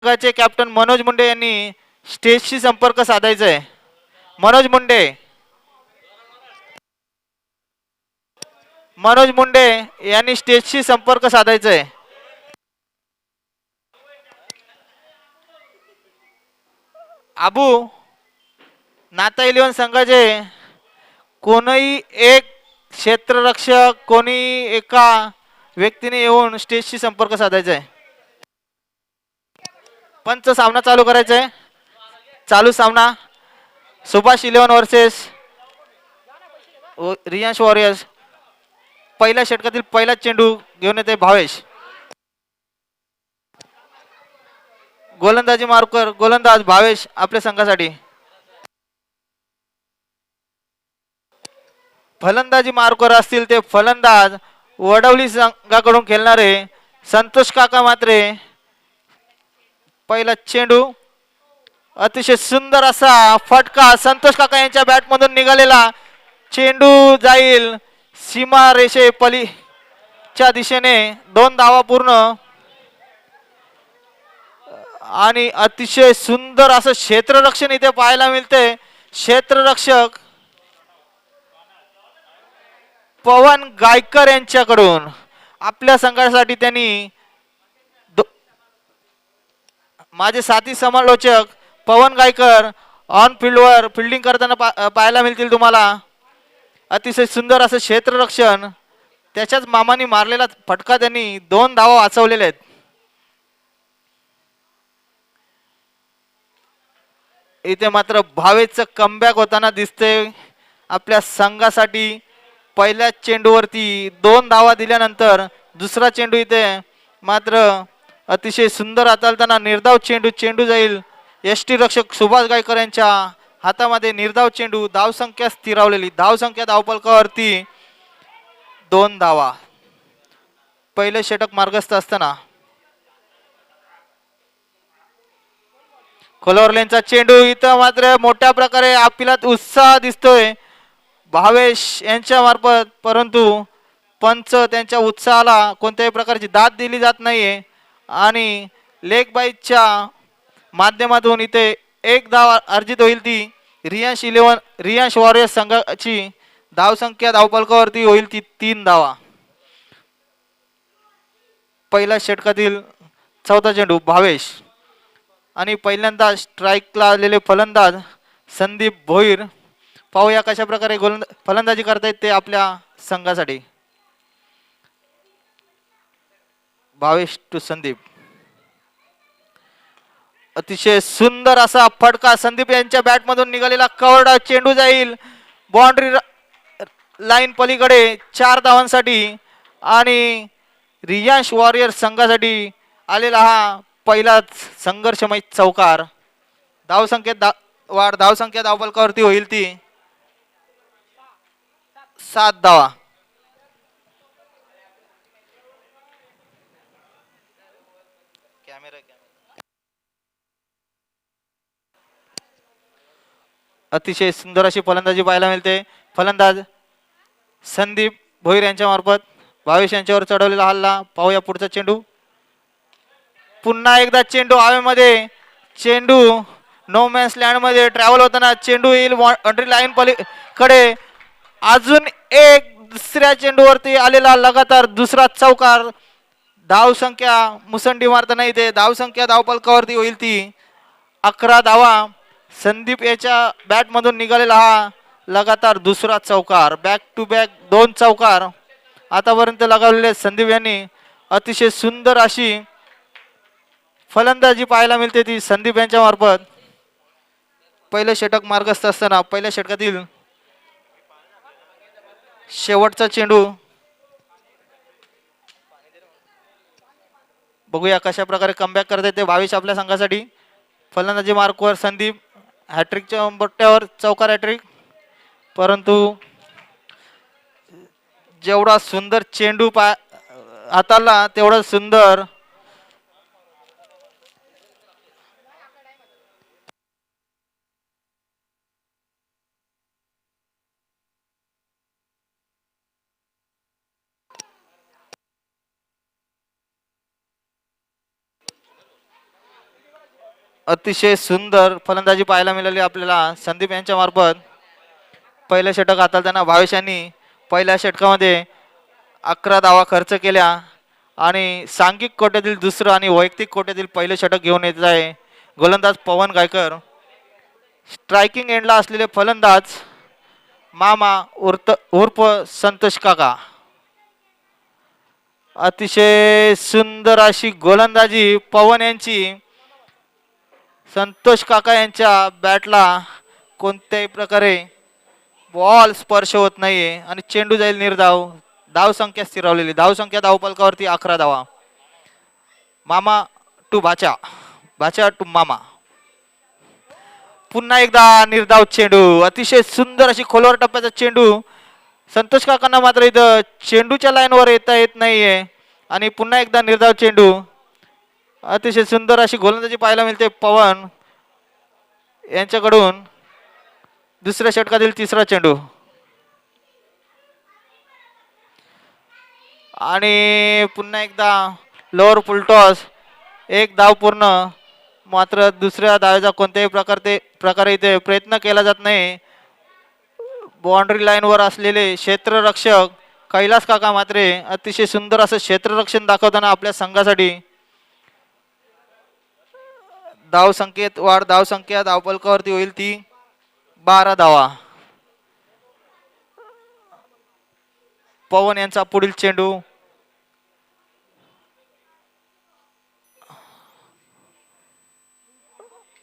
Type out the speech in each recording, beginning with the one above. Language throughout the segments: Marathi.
संघाचे कॅप्टन मनोज मुंडे यांनी स्टेजशी संपर्क साधायचा आहे. मनोज मुंडे यांनी स्टेजशी संपर्क साधायचा आहे. आबू नाता 11 संघाचे कोणीही एक क्षेत्ररक्षक कोणी एका व्यक्तीने येऊन स्टेजशी संपर्क साधायचा आहे. पंच सामना चालू करायचा आहे. चालू सामना सुभाष 11 वर्सेस रियांश वॉरियर्स. पहिल्या षटकातील पहिला चेंडू घेऊन येते भावेश. गोलंदाजी मार्कर गोलंदाज भावेश आपल्या संघासाठी. फलंदाजी मार्कर असतील ते फलंदाज वडवली संघाकडून खेळणारे संतोष काका मात्रे. पहिला चेंडू अतिशय सुंदर असा फटका संतोष काका यांच्या बॅटमधून निघालेला चेंडू जाईल सीमा रेषे पलीच्या दिशेने. 2 धावा पूर्ण आणि अतिशय सुंदर असं क्षेत्ररक्षण इथे पाहायला मिळते. क्षेत्ररक्षक पवन गायकर यांच्याकडून आपल्या संघासाठी त्यांनी माझे साथी समालोचक पवन गायकर ऑन फील्डवर फिल्डिंग करताना पाहायला मिळतील तुम्हाला. अतिशय सुंदर असं क्षेत्ररक्षण त्याच्याच मामाने मारलेला फटका त्यांनी 2 धावा वाचवलेले आहेत. इथे मात्र भावेचं कमबॅक होताना दिसते आपल्या संघासाठी. पहिल्या चेंडूवरती 2 धावा दिल्यानंतर दुसरा चेंडू इथे मात्र अतिशय सुंदर हाताळताना निर्धाव चेंडू जाईल यष्टी रक्षक सुभाष गायकर यांच्या हातामध्ये. निर्धाव चेंडू धावसंख्या स्थिरावलेली धावसंख्या धावफलकावरती 2 धावा. पहिले षटक मार्गस्थ असताना खोलवरलेंचा चेंडू इथं मात्र मोठ्या प्रकारे अपिलात उत्साह दिसतोय भावेश यांच्या मार्फत, परंतु पंच त्यांच्या उत्साहाला कोणत्याही प्रकारची दाद दिली जात नाहीये आणि लेग बाईच्या माध्यमातून इथे 1 धाव अर्जित होईल. ती रियांश वॉरियर्स संघाची धावसंख्या धावफलकावरती होईल ती 3 धावा. पहिल्या षटकातील चौथा चेंडू भावेश आणि पहिल्यांदा स्ट्राईकला आलेले फलंदाज संदीप भोईर. पाहूया कशा प्रकारे फलंदाजी करतायत ते आपल्या संघासाठी. भावेश टू संदीप. अतिशय सुंदर असा फटका संदीप यांच्या बॅटमधून निघालेला कवडा चेंडू जाईल बाउंड्री लाईन पलीकडे 4 धावांसाठी आणि रियांश वॉरियर संघासाठी आलेला हा पहिलाच संघर्षमय चौकार. धावसंख्येत वाढ धावसंख्या धावफलकावरती होईल ती 7 धावा. अतिशय सुंदर अशी फलंदाजी पाहायला मिळते. फलंदाज संदीप भोईर यांच्या मार्फत भावेश यांच्यावर चढवलेला हल्ला. पाहूया पुढचा चेंडू. पुन्हा एकदा चेंडू हवेमध्ये. चेंडू नो मॅन्स लँड मध्ये ट्रॅव्हल होताना चेंडू येईल बाउंड्री लाईन पलीकडे. अजून एक दुसऱ्या चेंडूवरती आलेला लगातार दुसरा चौकार. धावसंख्या मुसंडी मारताना इथे धावसंख्या धावफलकावरती होईल ती 11 धावा. संदीप याच्या बॅटमधून निघालेला हा लगातार दुसरा चौकार. बॅक टू बॅक 2 चौकार आतापर्यंत लगावलेले संदीप यांनी. अतिशय सुंदर अशी फलंदाजी पाहायला मिळते ती संदीप यांच्या मार्फत. पहिलं षटक मार्गस्थ असताना पहिल्या षटकातील शेवटचा चेंडू. बघूया कशा प्रकारे कमबॅक करते ते भावेश आपल्या संघासाठी. फलंदाजी मार्कवर संदीप. हॅट्रिकच्या बट्ट्यावर चौकार हॅट्रिक, परंतु जेवढा सुंदर चेंडू हाताला तेवढा सुंदर अतिशय सुंदर फलंदाजी पाहायला मिळाली आपल्याला संदीप यांच्या मार्फत. पहिलं षटक हाताळताना भावेश यांनी पहिल्या षटकामध्ये 11 धावा खर्च केल्या आणि सांघिक कोट्यातील दुसरं आणि वैयक्तिक कोट्यातील पहिलं षटक घेऊन येत आहे गोलंदाज पवन गायकर. स्ट्रायकिंग एंडला असलेले फलंदाज मामा उर्फ संतोष काका. अतिशय सुंदर अशी गोलंदाजी पवन यांची. संतोष काका यांच्या बॅटला कोणत्याही प्रकारे बॉल स्पर्श होत नाहीये आणि चेंडू जाईल निर्धाव. धाव संख्या स्थिरावलेली. धाव संख्या धावफलकावरती 11 धावा. मामा टू भाचा, भाचा टू मामा. पुन्हा एकदा निर्धाव चेंडू. अतिशय सुंदर अशी खोलवर टप्प्याचा चेंडू. संतोष काकांना मात्र इथं चेंडूच्या लाईनवर येता येत नाहीये आणि पुन्हा एकदा निर्धाव चेंडू. अतिशय सुंदर अशी गोलंदाजी पाहायला मिळते पवन यांच्याकडून. दुसऱ्या षटकातील तिसरा चेंडू आणि पुन्हा एकदा लोअर फुलटॉस. एक धाव पूर्ण. मात्र दुसऱ्या धावेचा कोणत्याही प्रकारे इथे प्रयत्न केला जात नाही. बाउंड्री लाईनवर असलेले क्षेत्ररक्षक कैलास काका मात्र अतिशय सुंदर असं क्षेत्ररक्षण दाखवताना आपल्या संघासाठी. धाव संख्येत वाढ. धाव संख्या धावफलकावरती होईल ती 12 धावा. पवन यांचा पुढील चेंडू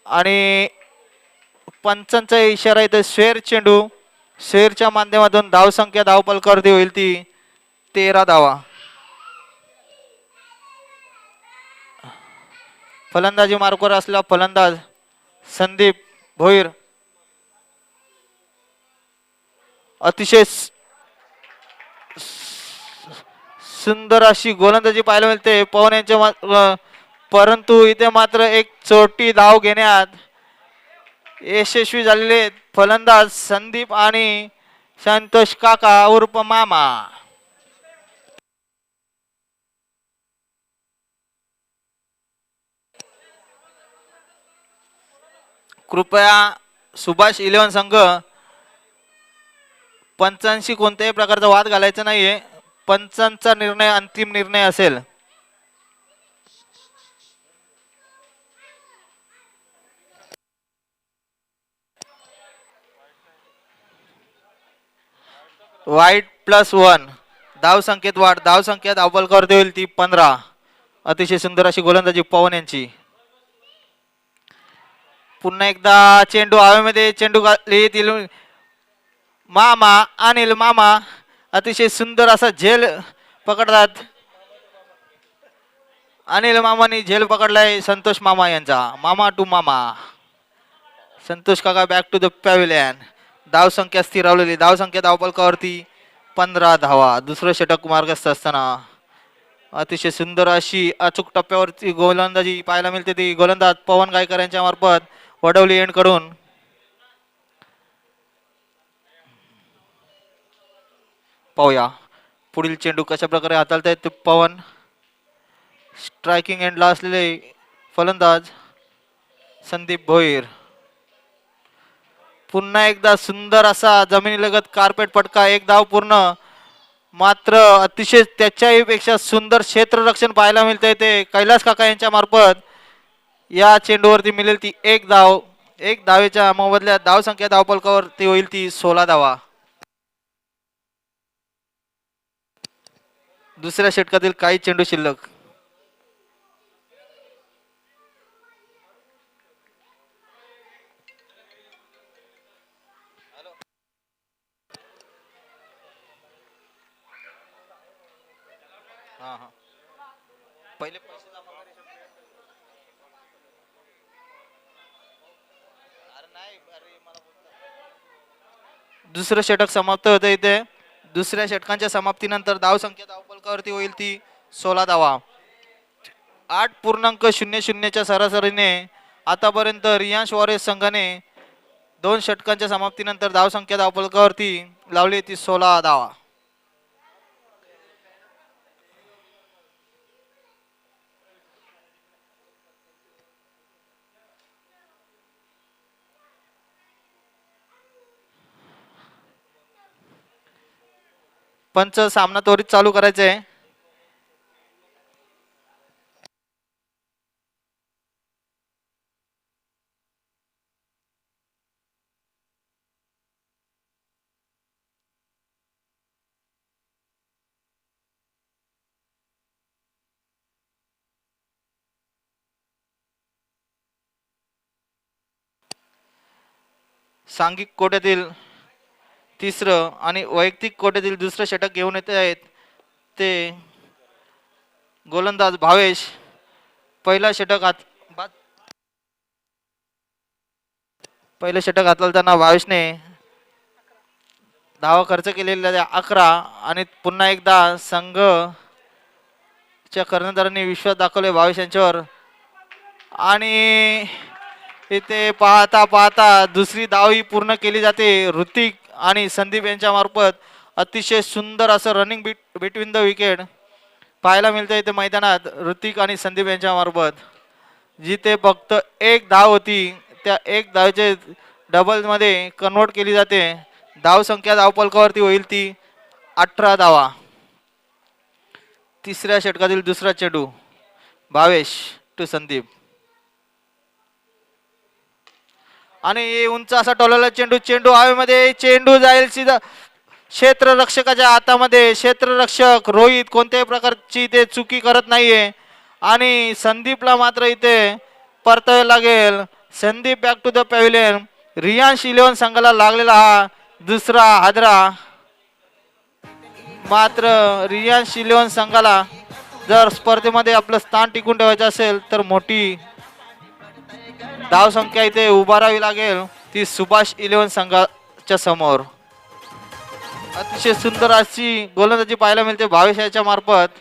आणि पंचांचा इशारा इथे स्वेर चेंडू. स्वेरच्या माध्यमातून धाव संख्या धावफलकावरती होईल ती 13 धावा. फलंदाजी मार्कवर असलेला फलंदाज संदीप भोईर. अतिशय सुंदर अशी गोलंदाजी पाहायला मिळते पवन यांच्या. परंतु इथे मात्र एक चोटी धाव घेण्यात यशस्वी झालेले फलंदाज संदीप आणि संतोष काका उर्फ मामा. कृपया सुभाष 11 संघ पंचांशी कोणत्याही प्रकारचा वाद घालायचा नाहीये. पंचांचा निर्णय अंतिम निर्णय असेल. वाईट +1. धाव संख्येत वाढ. धाव संख्या धावफलकावरती होईल ती 15. अतिशय सुंदर अशी गोलंदाजी पवन यांची. पुन्हा एकदा चेंडू हवेमध्ये. चेंडू येतील मामा अनिल मामा. अतिशय सुंदर असा झेल पकडतात. अनिल मामानी झेल पकडलाय संतोष मामा यांचा. मामा टू मामा. संतोष काका बॅक टू द पॅव्हिलियन. धाव संख्या स्थिरावलेली. धाव संख्या धावफलकावरती 15 धावा. दुसरं षटक मार्गस्थ असताना अतिशय सुंदर अशी अचूक टप्प्यावरती गोलंदाजी पाहायला मिळते ती गोलंदाज पवन गायकर यांच्या मार्फत वडवली एंड कडून. पाहूया पुढील चेंडू कशा प्रकारे हाताळतायत ते पवन. स्ट्रायकिंग एंडला असलेले फलंदाज संदीप भोईर. पुन्हा एकदा सुंदर असा जमिनीलगत कार्पेट फटका. एक धाव पूर्ण. मात्र अतिशय त्याच्याही पेक्षा सुंदर क्षेत्ररक्षण पाहायला मिळतंय ते कैलास काका यांच्या मार्फत. या चेंडूवरती मिळेल ती 1 धाव. 1 धावेच्या मोबदल्यात धाव संख्या धावफलकावरती होईल ती 16 धावा. दुसऱ्या षटकातील काही चेंडू शिल्लक. पहिले दुसरं षटक समाप्त होतं इथे. दुसऱ्या षटकांच्या समाप्तीनंतर धाव संख्या धावफलकावरती होईल ती 16 धावा. 8.00च्या सरासरीने आतापर्यंत रियांश वॉरियर्स संघाने 2 षटकांच्या समाप्तीनंतर धाव संख्या धावफलकावरती लावली ती 16 धावा. पंच सामना त्वरित चालू करायचा आहे. सांघिक कोट्यातील तिसरं आणि वैयक्तिक कोट्यातील दुसरं षटक घेऊन येत आहेत ते गोलंदाज भावेश. पहिला षटक पहिलं षटक हाताळताना भावेशने धावा खर्च केलेल्या 11 आणि पुन्हा एकदा संघच्या कर्णधारांनी विश्वास दाखवले भावेश यांच्यावर. आणि इथे पाहता पाहता दुसरी धाव ही पूर्ण केली जाते ऋतिक आणि संदीप यांच्या मार्फत. अतिशय सुंदर असं रनिंग बिटवीन द विकेट पाहायला मिळतं इथे मैदानात ऋतिक आणि संदीप यांच्या मार्फत. जिथे फक्त एक धाव होती त्या एक धावेचे डबल मध्ये कन्वर्ट केली जाते. धाव संख्या धावफलकावरती होईल ती 18 धावा. तिसऱ्या षटकातील दुसरा चेंडू भावेश टू संदीप आणि उंच असा टोलला चेंडू. चेंडू हवेमध्ये, चेंडू जाईल सीधा क्षेत्ररक्षकाच्या हातामध्ये. क्षेत्ररक्षक रोहित कोणत्याही प्रकारची इथे चुकी करत नाहीये आणि संदीपला मात्र इथे परतावे लागेल. Sandeep back to the pavilion. Riyansh 11 संघाला लागलेला हा दुसरा हादरा. मात्र रियांश 11 संघाला जर स्पर्धेमध्ये आपलं स्थान टिकून ठेवायचं असेल तर मोठी धाव संख्या इथे उभारावी लागेल ती सुभाष 11 संघाच्या समोर. अतिशय सुंदर अशी गोलंदाजी पाहायला मिळते भावेश याच्या मार्फत.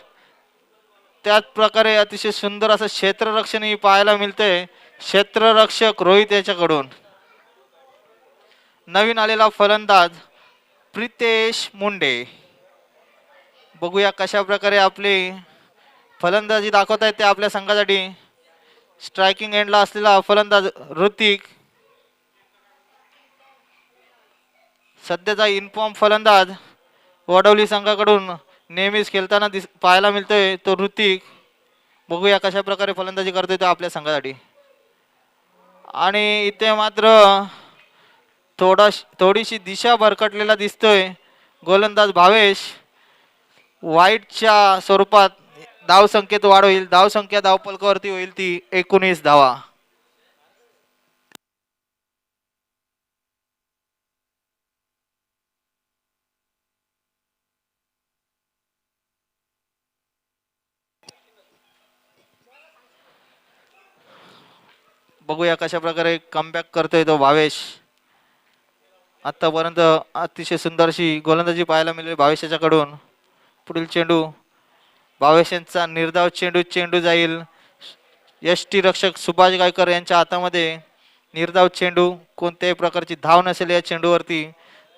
त्याच प्रकारे अतिशय सुंदर असं क्षेत्ररक्षणही पाहायला मिळते क्षेत्ररक्षक रोहित याच्याकडून. नवीन आलेला फलंदाज प्रितेश मुंडे. बघूया कशा प्रकारे आपली फलंदाजी दाखवत आहेत ते आपल्या संघासाठी. स्ट्रायकिंग एंडला असलेला फलंदाज ऋतिक. सध्याचा इनफॉर्म फलंदाज वडवली संघाकडून नेहमीच खेळताना पाहायला मिळतोय तो ऋतिक. बघूया कशा प्रकारे फलंदाजी करतोय तो आपल्या संघासाठी. आणि इथे मात्र थोडीशी दिशा भरकटलेला दिसतोय गोलंदाज भावेश. वाईटच्या स्वरूपात धाव संख्येत वाढ होईल. धाव संख्या धावफलकावरती होईल ती 19 धावा. बघूया कशा प्रकारे कमबॅक करतोय तो भावेश. आतापर्यंत अतिशय सुंदर अशी गोलंदाजी पाहायला मिळाली भावेश याच्याकडून. पुढील चेंडू भावेश यांचा निर्धाव चेंडू. चेंडू जाईल यष्टी रक्षक सुभाष गायकर यांच्या हातामध्ये. निर्धाव चेंडू. कोणत्याही प्रकारची धाव नसेल या चेंडूवरती.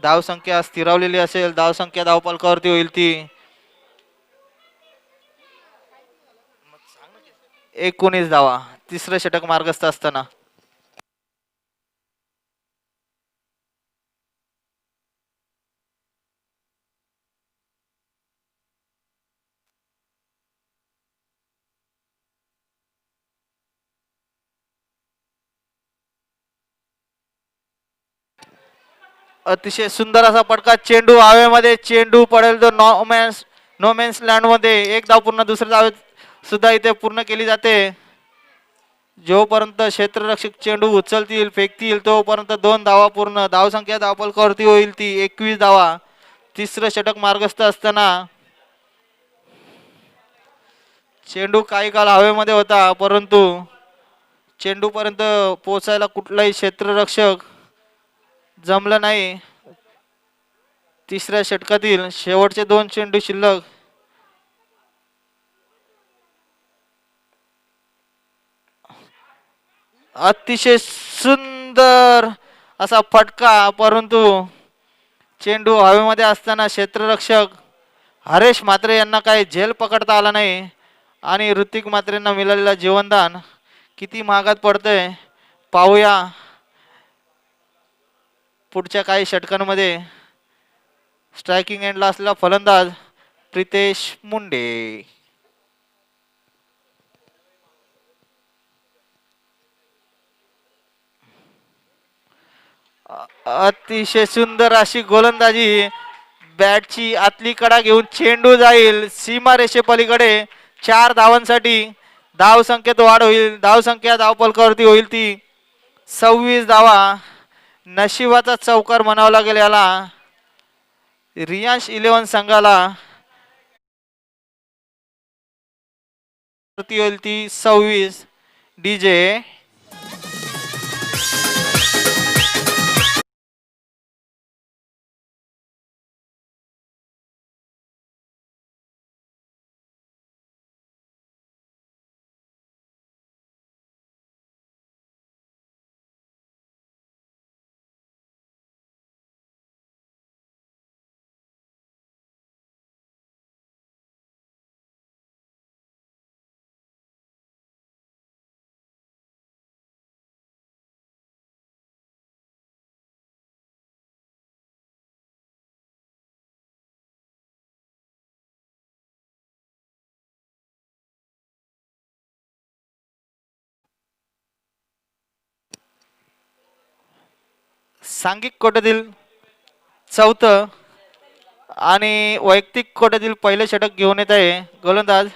धाव संख्या स्थिरावलेली असेल. धाव संख्या धावफलकावरती होईल ती 19 धावा. तिसरं षटक मार्गस्थ असताना अतिशय सुंदर असा पटका. चेंडू हवेमध्ये. चेंडू पडेल तो नो मेन्स लँड मध्ये. एक धाव पूर्ण दुसऱ्या धावेत सुद्धा इथे पूर्ण केली जाते. जोपर्यंत क्षेत्ररक्षक चेंडू उचलतील फेकतील तोपर्यंत 2 धावा पूर्ण. धाव संख्या धावफलकावरती होईल ती 21 धावा. तिसरं षटक मार्गस्थ असताना चेंडू काही काळ हवेमध्ये होता परंतु चेंडू पर्यंत पोहोचायला कुठलाही क्षेत्ररक्षक जमलं नाही. तिसऱ्या षटकातील शेवटचे 2 चेंडू शिल्लक. अतिशय सुंदर असा फटका परंतु चेंडू हवेमध्ये असताना क्षेत्ररक्षक हरेश म्हात्रे यांना काही झेल पकडता आला नाही. आणि ऋतिक म्हात्रेंना मिळालेला जीवनदान किती महागात पडतंय पाहूया पुढच्या काही षटकांमध्ये. स्ट्रायकिंग एंडला असलेला फलंदाज प्रितेश मुंडे. अतिशय सुंदर अशी गोलंदाजी. बॅटची आतली कडा घेऊन चेंडू जाईल सीमारेषे पलीकडे. 4 धावांसाठी धाव संख्येत वाढ होईल. धाव संख्या धावपलकावरती होईल ती 26 धावा. नशिबाचा चौकार म्हणावा लागेल याला. रियांश 11 संघाला होईल ती 26. डीजे सांघिक कोट्यातील 4थं आणि वैयक्तिक कोट्यातील पहिले षटक घेऊन येत आहे गोलंदाज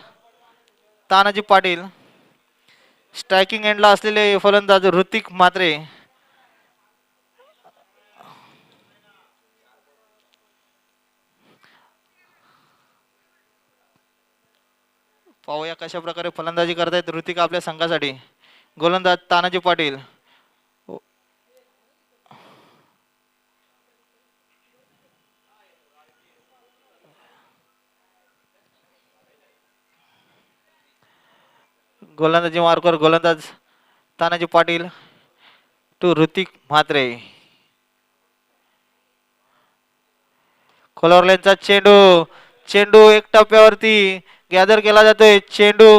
तानाजी पाटील. स्ट्रायकिंग एंडला असलेले फलंदाज ऋतिक म्हात्रे. पाहूया कशा प्रकारे फलंदाजी करतायत ऋतिक आपल्या संघासाठी. गोलंदाज तानाजी पाटील. गोलंदाजी मार्कवर गोलंदाज तानाजी पाटील टू ऋतिक म्हात्रे. खोलवरल्यांचा चेंडू. चेंडू एक टप्प्यावरती गॅदर केला जातोय. चेंडू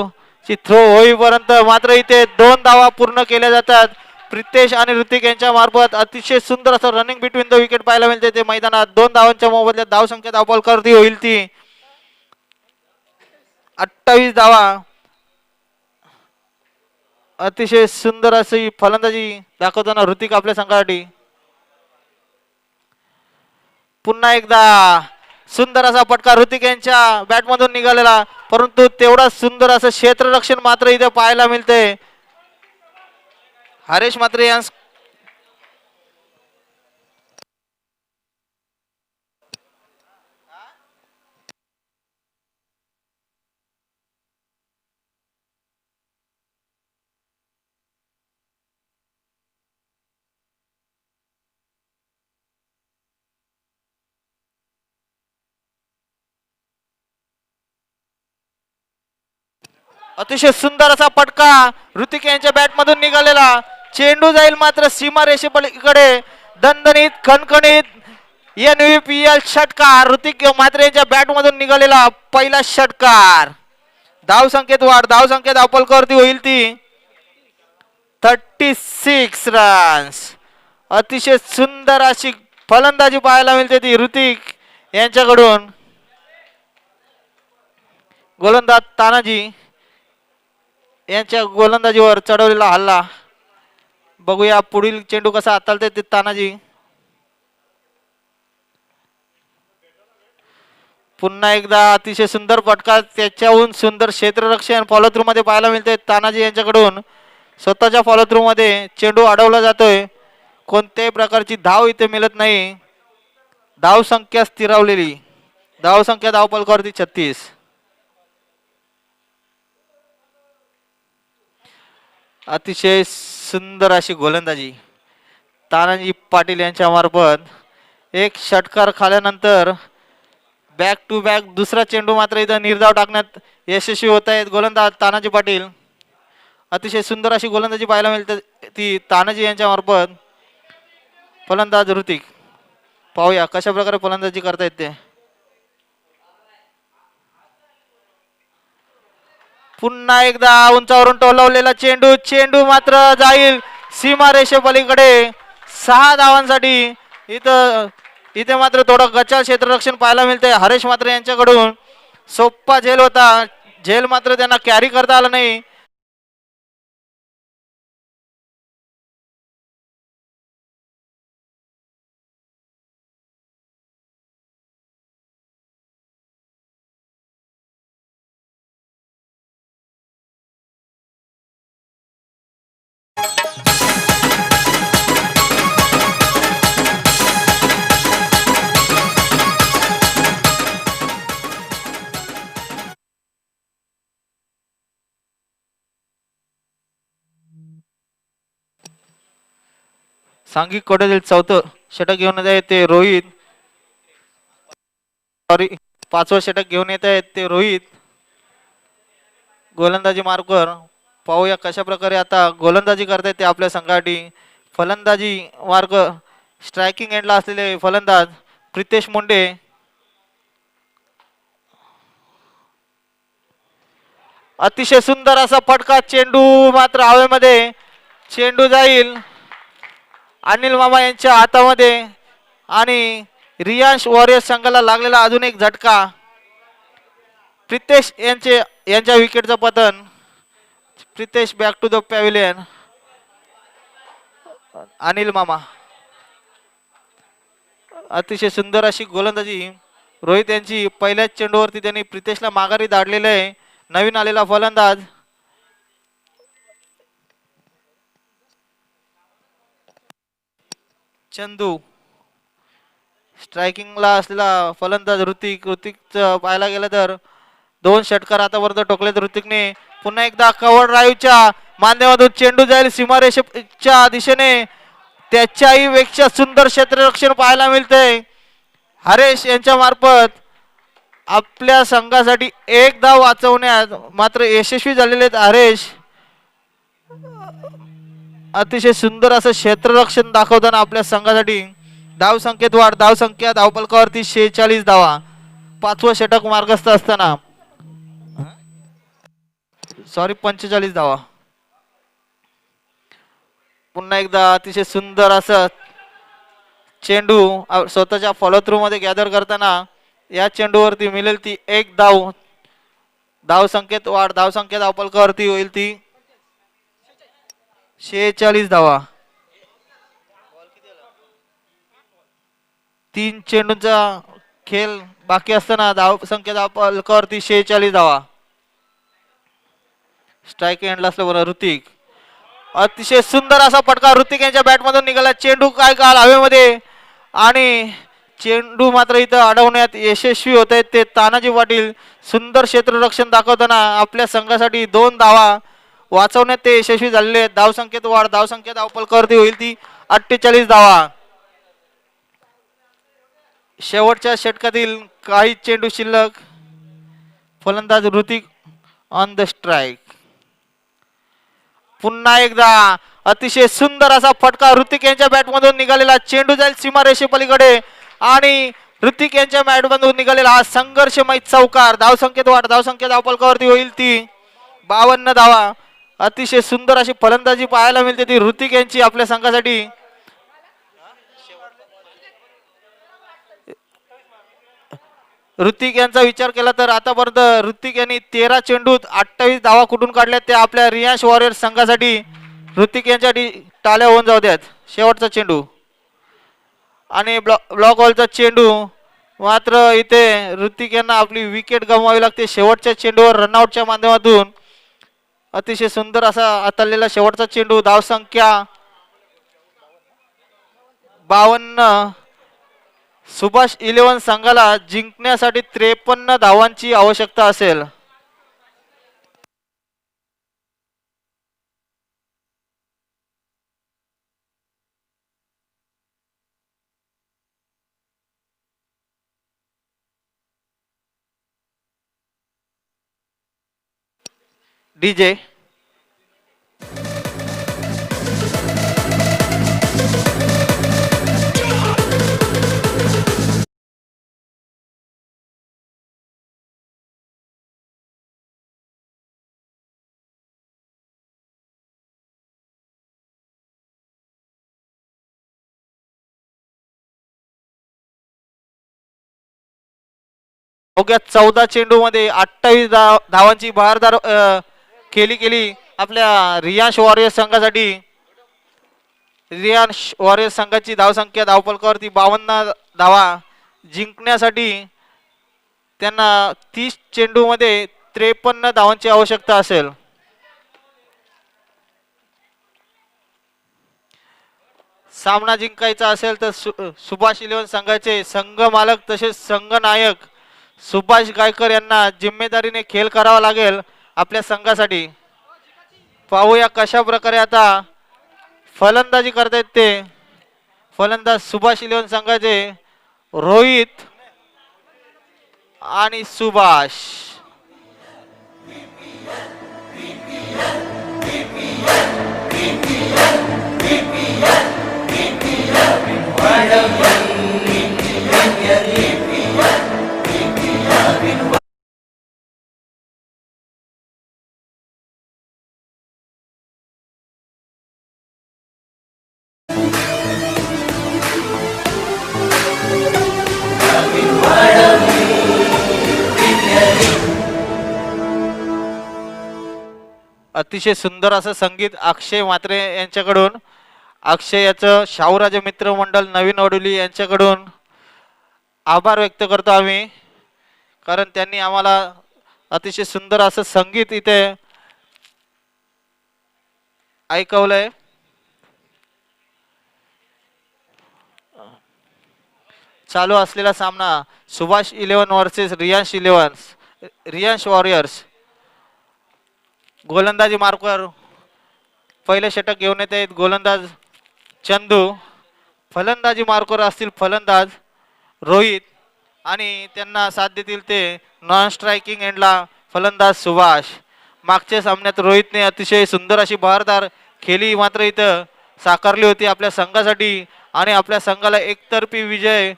ची थ्रो होईपर्यंत मात्र इथे 2 धावा पूर्ण केल्या जातात. प्रितेश आणि ऋतिक यांच्या मार्फत अतिशय सुंदर असं रनिंग बिटवीन द विकेट पाहायला मिळते ते मैदानात. 2 धावांच्या मोबदल्यात धाव संख्या धावपलकावरती होईल ती 28 धावा. अतिशय सुंदर अशी फलंदाजी दाखवताना ऋतिक आपल्या संघासाठी. पुन्हा एकदा सुंदर असा फटका ऋतिक यांच्या बॅटमधून निघालेला, परंतु तेवढा सुंदर असं क्षेत्ररक्षण मात्र इथे पाहायला मिळते. हरेश म्हात्रे यांस अतिशय सुंदर असा फटका ऋतिक यांच्या बॅटमधून निघालेला. चेंडू जाईल मात्र सीमा रेषेपलीकडे. दणदणीत खणखणीत NVPL षटकार ऋतिक म्हात्रे यांच्या बॅटमधून निघालेला पहिला षटकार. धाव संख्येत वाढ. धाव संख्या धावपलकावरती होईल ती 36 रन्स. अतिशय सुंदर अशी फलंदाजी पाहायला मिळते ती ऋतिक यांच्याकडून. गोलंदाज तानाजी यांच्या गोलंदाजीवर चढवलेला हल्ला. बघूया पुढील चेंडू कसा हाताळते ते तानाजी. पुन्हा एकदा अतिशय सुंदर फटका. त्याच्याहून सुंदर क्षेत्ररक्षण फॉलो थ्रू मध्ये पाहायला मिळते तानाजी यांच्याकडून. स्वतःच्या फॉलो थ्रू मध्ये चेंडू अडवला जातोय. कोणत्याही प्रकारची धाव इथे मिळत नाही. धाव संख्या स्थिरावलेली. धाव संख्या धावपलकावरती 36. अतिशय सुंदर अशी गोलंदाजी तानाजी पाटील यांच्या मार्फत. एक षटकार खाल्यानंतर बॅक टू बॅक दुसरा चेंडू मात्र इथं निर्धाव टाकण्यात यशस्वी होत आहेत गोलंदाज तानाजी पाटील. अतिशय सुंदर अशी गोलंदाजी पाहायला मिळते ती तानाजी यांच्या मार्फत. फलंदाज ऋतिक. पाहूया कशा प्रकारे फलंदाजी करतायत ते. पुन्हा एकदा उंचावरून टोलवलेला चेंडू. चेंडू मात्र जाईल सीमा रेषेपलीकडे. 6 धावांसाठी इथं इथे मात्र थोडं गचाळ क्षेत्ररक्षण पाहायला मिळते. हरेश मात्र यांच्याकडून सोप्पा झेल होता, झेल मात्र त्यांना कॅरी करता आला नाही. सांघिक कोट्यातील चौथं षटक घेऊन येत आहे ते रोहित, सॉरी, पाचवं षटक घेऊन येत आहेत ते रोहित. गोलंदाजी मार्कवर पाहूया कशा प्रकारे आता गोलंदाजी करतायत ते आपल्या संघासाठी. फलंदाजी मार्ग स्ट्रायकिंग एंडला असलेले फलंदाज प्रितेश मुंडे. अतिशय सुंदर असा फटका, चेंडू मात्र हवेमध्ये, चेंडू जाईल अनिल मामा यांच्या हातामध्ये आणि रियांश वॉरियर्स संघाला लागलेला अजून एक झटका. प्रितेश यांच्या विकेटचं पतन. Pritesh back to the pavilion. Anil मामा अतिशय सुंदर अशी गोलंदाजी रोहित यांची. पहिल्याच चेंडूवरती त्यांनी प्रितेशला माघारी धाडलेले आहे. नवीन आलेला फलंदाज चंदू. स्ट्रायकिंगला असलेला फलंदाज ऋतिकचं पाहायला गेलं तर 2 षटकार आतापर्यंत टोकलेत ऋतिकने. पुन्हा एकदा कव्हर ड्राईव्हच्या माध्यमातून चेंडू जाईल सीमारेषेच्या दिशेने. त्याच्याही पेक्षा सुंदर क्षेत्ररक्षण पाहायला मिळतंय. हरेश यांच्या मार्फत आपल्या संघासाठी एक धाव वाचवण्यात मात्र यशस्वी झालेले आहेत हरेश. अतिशय सुंदर असं क्षेत्ररक्षण दाखवताना आपल्या संघासाठी धाव संख्येत वाढ. धाव संख्या धावपलकावरती 46 धावा. 5वं षटक मार्गस्थ असताना, सॉरी, 45 धावा. पुन्हा एकदा अतिशय सुंदर असं चेंडू स्वतःच्या फॉलो थ्रू मध्ये गॅदर करताना या चेंडूवरती मिळेल ती एक धाव. धाव संख्येत वाढ. धाव संख्या धावपलकावरती होईल ती 46 धावा. 3 चेंडूंचा खेळ बाकी असताना धाव संख्या धावपलकावरती 46 धावा. स्ट्राईक एंडला असलं ऋतिक. अतिशय सुंदर असा फटका ऋतिक यांच्या बॅटमधून निघाला. चेंडू काय काल हवेमध्ये आणि चेंडू मात्र इथं अडवण्यात यशस्वी होत आहेत ते तानाजी पाटील. सुंदर क्षेत्ररक्षण दाखवताना आपल्या संघासाठी 2 धावा वाचवण्यात ते यशस्वी झालेले आहेत. धाव संख्येत वाढ. धाव संख्या धावपलकावरती होईल ती 48 धावा. शेवटच्या षटकातील काही चेंडू शिल्लक. फलंदाज ऋतिक ऑन द स्ट्राईक. पुन्हा एकदा अतिशय सुंदर असा फटका ऋतिक यांच्या बॅटमधून निघालेला. चेंडू जाईल सीमारेषे पलीकडे आणि ऋतिक यांच्या बॅटमधून निघालेला हा संघर्षमय चौकार. धाव संख्येत वाढ. धाव संख्या धावपलकावरती होईल ती 52 धावा. अतिशय सुंदर अशी फलंदाजी पाहायला मिळते ती ऋतिक यांची आपल्या संघासाठी. ऋतिक यांचा विचार केला तर आतापर्यंत ऋतिक यांनी 13 चेंडूत 28 धावा कुठून काढल्या त्या आपल्या रियांश वॉरियर्स संघासाठी. ऋतिक यांच्यासाठी टाळ्या होऊन जाऊ द्यात. शेवटचा चेंडू आणि ब्लॉक बॉलचा चेंडू मात्र इथे ऋतिक यांना आपली विकेट गमवावी लागते. शेवटच्या चेंडूवर रनआउटच्या माध्यमातून अतिशय सुंदर असा हाताळलेला शेवटचा चेंडू. धाव संख्या 52. सुभाष 11 संघाला जिंकण्यासाठी 53 धावांची आवश्यकता असेल. डीजे अवघ्या 14 चेंडू मध्ये 28 धावांची बहारदार केली आपल्या रियांश वॉरियर्स संघासाठी. रियांश वॉरियर्स संघाची धावसंख्या धावफलकावरती 52 धावा जिंकण्यासाठी त्यांना 30 चेंडू मध्ये 53 धावांची आवश्यकता असेल. सामना जिंकायचा असेल तर सुभाष इलेव्हन संघाचे संघ मालक तसेच संघ नायक सुभाष गायकर यांना जिम्मेदारीने खेळ करावा लागेल आपल्या संघासाठी. पाहूया कशा प्रकारे आता फलंदाजी करतायत ते. फलंदाज सुभाष इलेव्हन संघाचे रोहित आणि सुभाष. अतिशय सुंदर असं संगीत अक्षय म्हात्रे यांच्याकडून. अक्षय याचं शाहूराजे मित्र मंडळ नवीन वडोली यांच्याकडून आभार व्यक्त करतो आम्ही, कारण त्यांनी आम्हाला अतिशय सुंदर असं संगीत इथे ऐकवलंय. चालू असलेला सामना Subhash eleven versus Riyansh warriors. गोलंदाजी मार्कवर पहिले षटक घेऊन येत आहेत गोलंदाज चंदू. फलंदाजी मार्कवर असतील फलंदाज रोहित आणि त्यांना साथ देतील ते नॉन स्ट्रायकिंग एंडला फलंदाज सुभाष. मागच्या सामन्यात रोहितने अतिशय सुंदर अशी बहारदार खेळी मात्र इथं साकारली होती आपल्या संघासाठी आणि आपल्या संघाला एकतर्फी विजय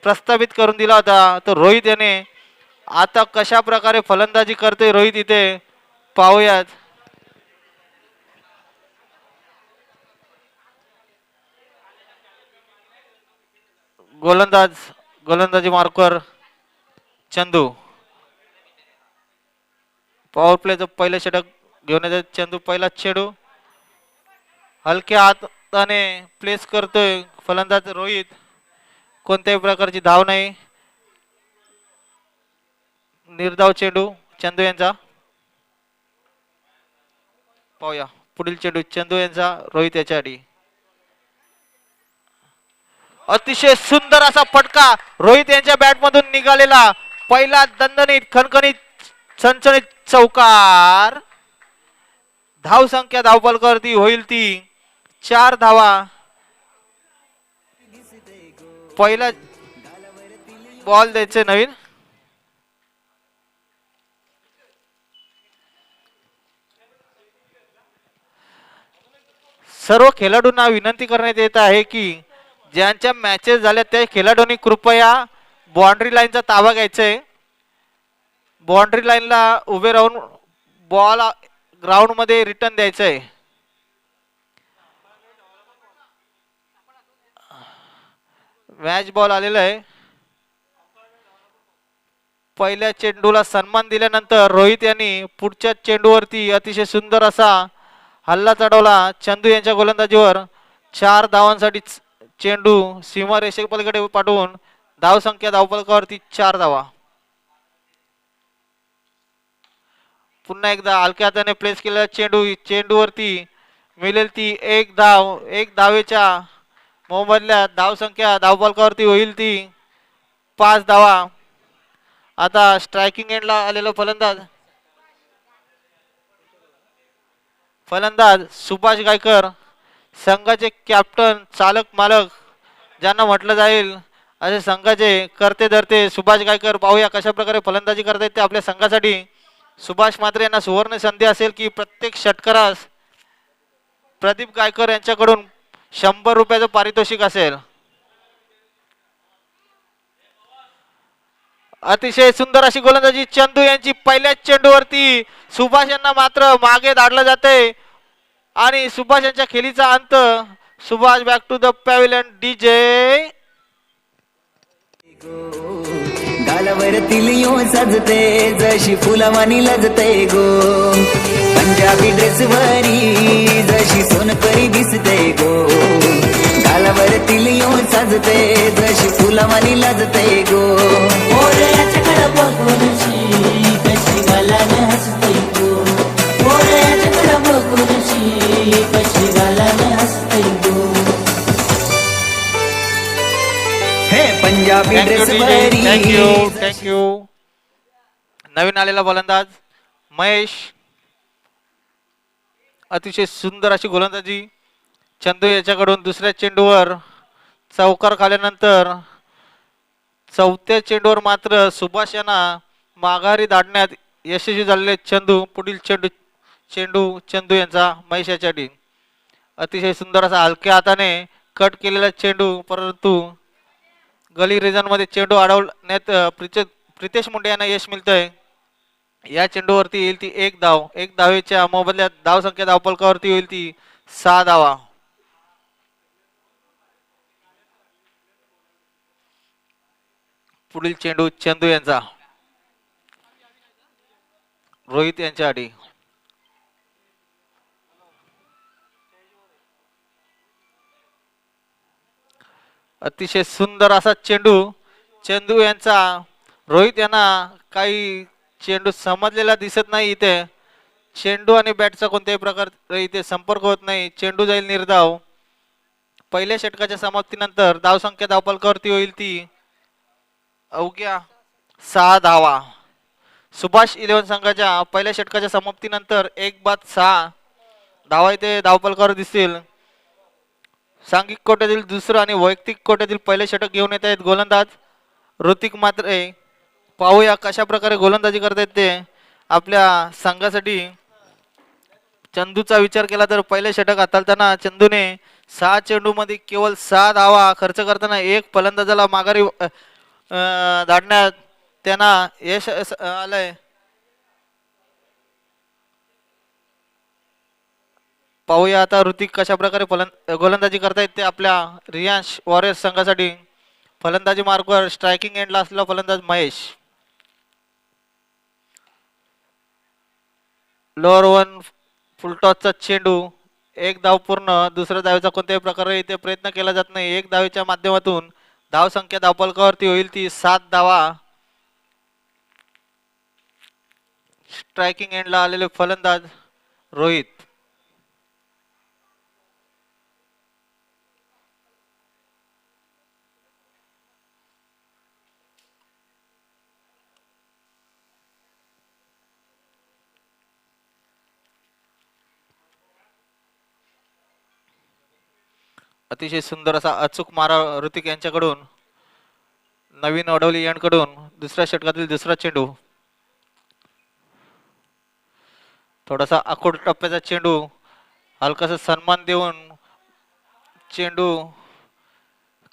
प्रस्थापित करून दिला होता. तर रोहित याने आता कशा प्रकारे फलंदाजी करते रोहित इथे पाहूयात. गोलंदाजी मार्कवर चंदू. पॉवर प्लेचं पहिलं षटक घेऊन येतात चंदू. पहिला चेंडू हलक्या हाताने प्लेस करतोय फलंदाज रोहित. कोणत्याही प्रकारची धाव नाही. निर्धाव चेंडू चंदू यांचा. पाहूया पुढील चेंडू चंदू यांचा रोहित याच्या आधी. अतिशय सुंदर असा फटका रोहित यांच्या बॅट मधून निघालेला. पहिला दणदणीत खणखणीत चणचणीत चौकार. धाव संख्या धावफलकावरती होईल ती 4 धावा. पहिला बॉल द्यायचे नवीन. सर्व खेळाडूंना विनंती करण्यात येत आहे की ज्यांच्या मॅचेस झाल्या त्या खेळाडूंनी कृपया बाउंड्री लाईनचा ताबा घ्यायचा आहे. बाउंड्री लाईनला उभे राहून बॉल ग्राउंड मध्ये रिटर्न द्यायचा आहे. मॅच बॉल आलेला आहे. पहिल्या चेंडूला सन्मान दिल्यानंतर रोहित यांनी पुढच्या चेंडूवरती अतिशय सुंदर असा हल्ला चढवला चंदू यांच्या गोलंदाजीवर. 4 धावांसाठी चेंडू सीमा रेषे पलीकडे पाठवून धाव संख्या धावफलकावरती 4 धावा. पुन्हा एकदा हलक्या हाताने प्लेस केलेला चेंडूवरती मिळेल ती 1 धाव. 1 धावेच्या मोबदल्यात धाव संख्या धावफलकावरती होईल ती 5 धावा. आता स्ट्रायकिंग एंडला आलेला फलंदाज सुभाष गायकर, संघाचे कॅप्टन चालक मालक ज्यांना म्हटलं जाईल असे संघाचे करते धरते सुभाष गायकर. पाहूया कशा प्रकारे फलंदाजी करतायत ते आपल्या संघासाठी. सुभाष म्हात्रे यांना सुवर्ण संधी असेल की प्रत्येक षटकारास प्रदीप गायकर यांच्याकडून 100 रुपयाचं पारितोषिक असेल. अतिशय सुंदर अशी गोलंदाजी चंदू यांची. पहिल्याच चेंडूवरती सुभाष यांना मात्र मागे धाडलं जाते आणि सुभाष यांच्या खेळीचा अंत. Subhash back to the pavilion. DJ गालावरती लियो सजते जशी फुलवानी लजते गो पंजाबी ड्रेस वरी जशी सोनपरी दिसते गो गालावरती लियो सजते जशी फुलवानी लजते गो मोरयाच्याकडे बघून शी कशी गालाने हसते गो मोरयाच्याकडे बघून शी कशी गालाने हसते गो हे पंजाबी ड्रेस वरी थँक्यू. नवीन आलेला गोलंदाज महेश, अतिशय सुंदर अशी गोलंदाजी चंदू याच्याकडून. दुसऱ्या चेंडूवर चौकार खाल्यानंतर चौथ्या चेंडूवर मात्र सुभाष यांना माघारी धाडण्यात यशस्वी झालेले चंदू. पुढील चेंडू यांचा महेश याच्यासाठी अतिशय सुंदर असा हलक्या हाताने कट केलेला चेंडू, परंतु गली रिजन मध्ये चेंडू अडवण्यात प्रितेश मुंडे यांना यश मिळतंय. या चेंडूवरती येईल ती एक धाव. एक धावेच्या मोबदल्यात धाव संख्या धावफलकावरती होईल ती 6 धावा. पुढील चेंडू चंदू यांचा रोहित यांच्यासाठी. अतिशय सुंदर असा चेंडू यांचा. रोहित यांना काही चेंडू समजलेला दिसत नाही. इथे चेंडू आणि बॅटचा कोणत्याही प्रकारे इथे संपर्क होत नाही. चेंडू जाईल निर्धाव. पहिल्या षटकाच्या समाप्तीनंतर धावसंख्या धावफलकावरती होईल ती अवघ्या 6 धावा. सुभाष 11 संघाच्या पहिल्या षटकाच्या समाप्तीनंतर 1-6 धावा इथे धावफलकावर दिसतील. सांघिक कोट्यातील दुसरं आणि वैयक्तिक कोट्यातील पहिले षटक घेऊन येत आहेत गोलंदाज ऋतिक म्हात्रे. पाहूया कशा प्रकारे गोलंदाजी करतायत ते आपल्या संघासाठी. चंदूचा विचार केला तर पहिले षटक हाताळताना चंदूने 6 चेंडू मध्ये केवळ 6 धावा खर्च करताना एक फलंदाजाला माघारी धाडण्यात त्यांना यश आलंय. पाहूया आता ऋतिक कशा प्रकारे गोलंदाजी करतायत ते आपल्या रियांश वॉरियर्स संघासाठी. फलंदाजी मार्कवर स्ट्रायकिंग एंडला असलेला फलंदाज महेश. लोअर वन फुलटॉसचा चेंडू. एक धाव पूर्ण. दुसऱ्या धावेचा कोणत्याही प्रकारे इथे प्रयत्न केला जात नाही. एक धावेच्या माध्यमातून धाव संख्या धावफलकावरती होईल ती 7 धावा. स्ट्रायकिंग एंडला आलेले फलंदाज रोहित. अतिशय सुंदर असा अचूक मारा ऋतिक यांच्याकडून. नवीन वडवली यांकडून दुसऱ्या षटकातील दुसरा चेंडू. थोडासा आखूड टप्प्याचा चेंडू. हलकासा सन्मान देऊन चेंडू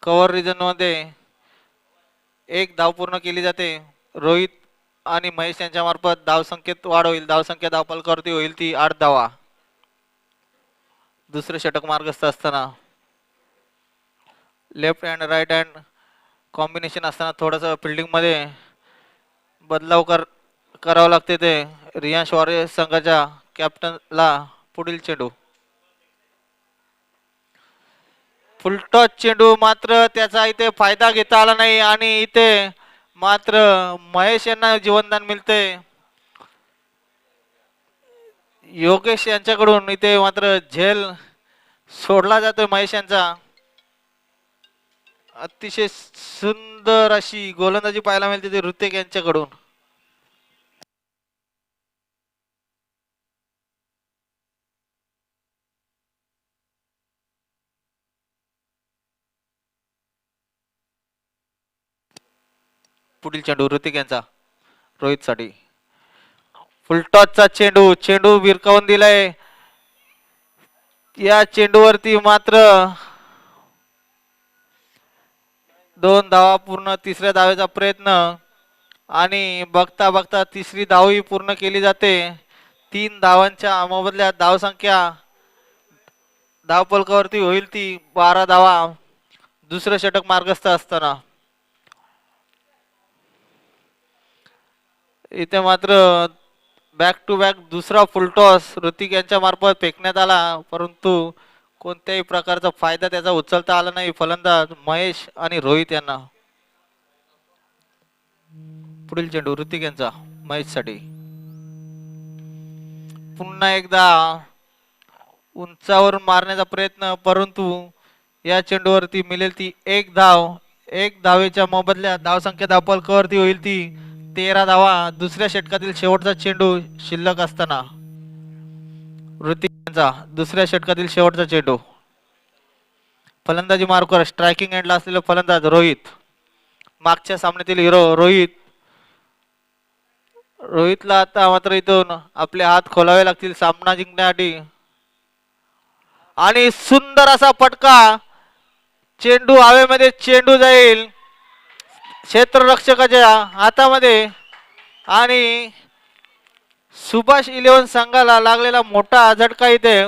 कव्हर रिजन मध्ये एक धाव पूर्ण केली जाते. रोहित आणि महेश यांच्या मार्फत धाव संख्येत वाढ होईल. धाव संख्या धावफलकावरती होईल ती 8 धावा. दुसरे षटक मार्गस्थ असताना left hand right hand combination असताना थोडंसं फिल्डिंग मध्ये बदलाव करावं लागते ते रियांश वॉरियर्स संघाच्या कॅप्टनला. पुढील चेंडू फुलटॉस चेंडू, मात्र त्याचा इथे फायदा घेता आला नाही आणि इथे मात्र महेश यांना जीवनदान मिळते. योगेश यांच्याकडून इथे मात्र झेल सोडला जातोय महेश यांचा. अतिशय सुंदर अशी गोलंदाजी पाहायला मिळते ती ऋतिक यांच्याकडून. पुढील चेंडू ऋतिक यांचा रोहित साठी. फुलटॉसचा चेंडू भिरकावून दिलाय. या चेंडूवरती मात्र 2 धावा पूर्ण. तिसऱ्या धावेचा प्रयत्न आणि बघता बघता तिसरी धावही पूर्ण केली जाते. 3 धावांच्या मोबदल्यात धावसंख्या धावफलकावरती होईल ती 12 धावा. दुसरं षटक मार्गस्थ असताना इथे मात्र बॅक टू बॅक दुसरा फुलटॉस ऋतिक यांच्या मार्फत फेकण्यात आला, परंतु कोणत्याही प्रकारचा फायदा त्याचा उचलता आला नाही फलंदाज महेश आणि रोहित यांना. पुढील चेंडू ऋतिक यांचा महेशसाठी. पुन्हा एकदा उंचावरून मारण्याचा प्रयत्न, परंतु या चेंडूवरती मिळेल ती एक धाव. एक धावेच्या मोबदल्यात धावसंख्या धावपलकावरती होईल ती 13 धावा. दुसऱ्या षटकातील शेवटचा चेंडू शिल्लक असताना ऋतिक यांचा दुसऱ्या षटकातील शेवटचा चेंडू. फलंदाजी मार्कर स्ट्रायकिंग एंडला असलेला फलंदाज रोहित. मागच्या सामन्यातील हिरो रोहित. रोहितला आता मात्र इथून आपले हात खोलावे लागतील सामना जिंकण्यासाठी. आणि सुंदर असा फटका, चेंडू हवेमध्ये, चेंडू जाईल क्षेत्ररक्षकाच्या हातामध्ये आणि सुभाष 11 संघाला लागलेला मोठा झटका इथे.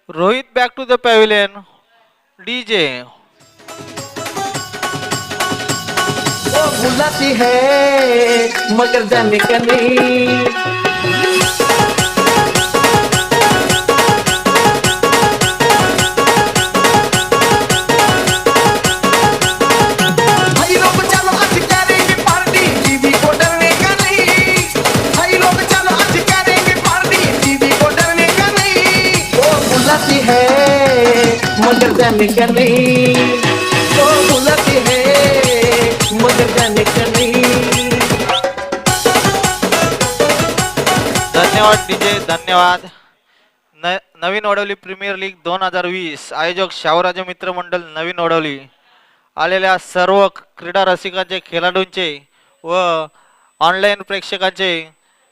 Rohit back to the pavilion. DJ वो बुलाती है मगर जाने का नहीं. भाई लोग चलो आज करेंगे पार्टी, टीवी को डरने का नहीं. भाई लोग चलो आज करेंगे पार्टी, टीवी को डरने का नहीं. वो बुलाती है मगर जाने का नहीं. वो बुलाती है मगर जाने का नहीं. धन्यवाद डीजे, धन्यवाद. नवीन वडवली प्रीमियर लीग 2020 आयोजक शाहूराजे मित्र मंडळ नवीन वडवली. आलेल्या सर्व क्रीडा रसिकांचे, खेळाडूंचे व ऑनलाईन प्रेक्षकांचे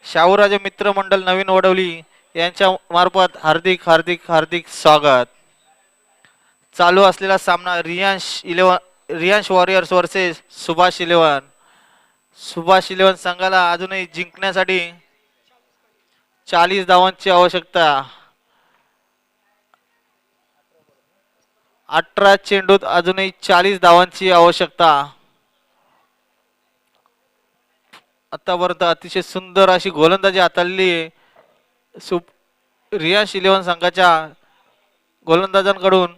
शाहूराजे मित्र मंडळ नवीन वडवली यांच्या मार्फत हार्दिक हार्दिक हार्दिक स्वागत. चालू असलेला सामना रियांश वॉरियर्स वर्सेस सुभाष 11. सुभाष 11 संघाला अजूनही जिंकण्यासाठी 40 धावांची आवश्यकता. 18 चेंडूत अजूनही 40 धावांची आवश्यकता. आतापर्यंत अतिशय सुंदर अशी गोलंदाजी हाताळली रियांश 11 संघाच्या गोलंदाजांकडून.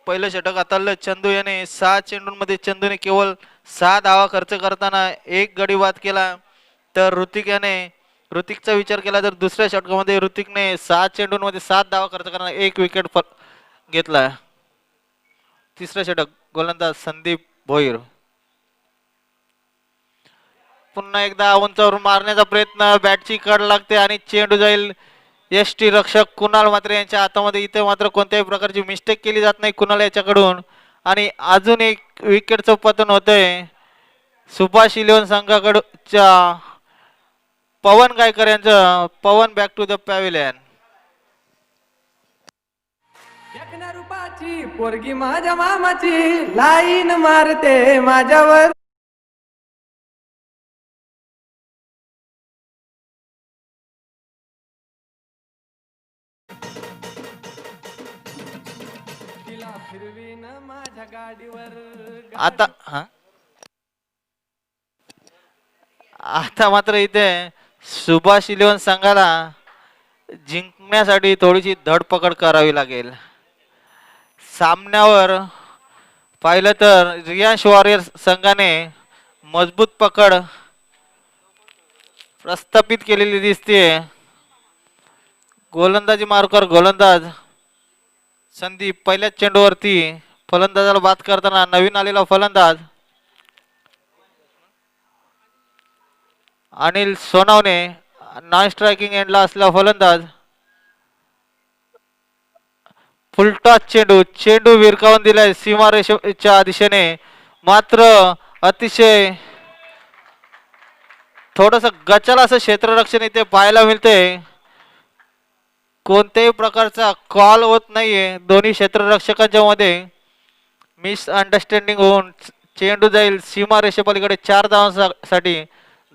पहिलं षटक हाताळलं चंदू याने. 6 चेंडूंमध्ये चंदूने केवळ 6 धावा खर्च करताना एक गडी बाद केला. तर ऋतिकचा विचार केला तर दुसऱ्या षटकामध्ये ऋतिकने 6 चेंडूंमध्ये 7 धावा खर्च करताना एक विकेट घेतला. तिसरं षटक गोलंदाज संदीप भोईर. पुन्हा एकदा उंचावरून मारण्याचा प्रयत्न, बॅटची कड लागते आणि चेंडू जाईल यष्टी रक्षक कुणाल मात्रे यांच्या हातामध्ये. इथे मात्र कोणत्याही प्रकारची मिस्टेक केली जात नाही कुणाल याच्याकडून. आणि अजून एक विकेटचं पतन होतंय सुभाष 11 संघाकडच्या पवन गायकर यांचं. पवन बॅक टू द पॅव्हिलियन. एकना रूपाची पोरगी माझ्या मामाची लाईन मारते माझ्यावर. तिला फिरवीन माझ्या गाडीवर. आता मात्र इथे सुभाष 11 संघाला जिंकण्यासाठी थोडीशी धडपकड करावी लागेल. सामन्यावर पाहिलं तर रियांश वॉरियर्स संघाने मजबूत पकड प्रस्थापित केलेली दिसते. गोलंदाजी मार्कर गोलंदाज संदीप. पहिल्याच चेंडूवरती फलंदाजाला बाद करताना नवीन आलेला फलंदाज अनिल सोनावणे. नॉन स्ट्रायकिंग एंडला असलेला फलंदाज. फुलटॉस चेंडू विरकावून दिलाय सीमारेषेच्या दिशेने. मात्र अतिशय थोडस गचाल असं क्षेत्ररक्षण इथे पाहायला मिळते. कोणत्याही प्रकारचा कॉल होत नाहीये दोन्ही क्षेत्ररक्षकांच्या मध्ये. मिसअंडरस्टँडिंग होऊन चेंडू जाईल सीमारेषेपलीकडे 4 धावांसाठी.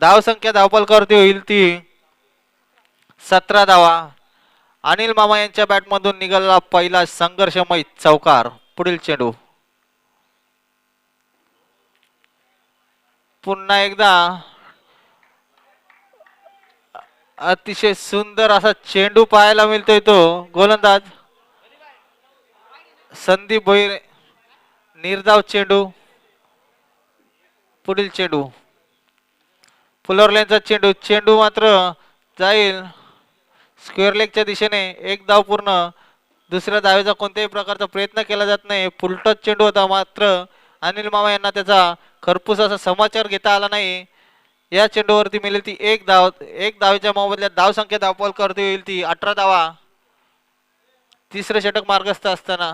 धावसंख्या धावपलकावरती होईल ती 17 धावा. अनिल मामा यांच्या बॅटमधून निघाला पहिला संघर्षमय चौकार. पुढील चेंडू पुन्हा एकदा अतिशय सुंदर असा चेंडू पाहायला मिळतोय तो गोलंदाज संदीप भोईर. निर्धाव चेंडू. पुढील चेंडू फुलर लाईनचा चेंडू. चेंडू मात्र जाईल स्क्वेअर लेगच्या दिशेने. एक धाव पूर्ण. दुसऱ्या धावेचा कोणत्याही प्रकारचा प्रयत्न केला जात नाही. फुलटच चेंडू होता मात्र अनिल मामा यांना त्याचा खरपूस असा समाचार घेता आला नाही. या चेंडूवरती मिळेल ती एक धाव. एक धावेच्या मोबदल्यात धाव संख्या धावपल करता येईल ती 18 धावा. तिसरे षटक मार्गस्थ असताना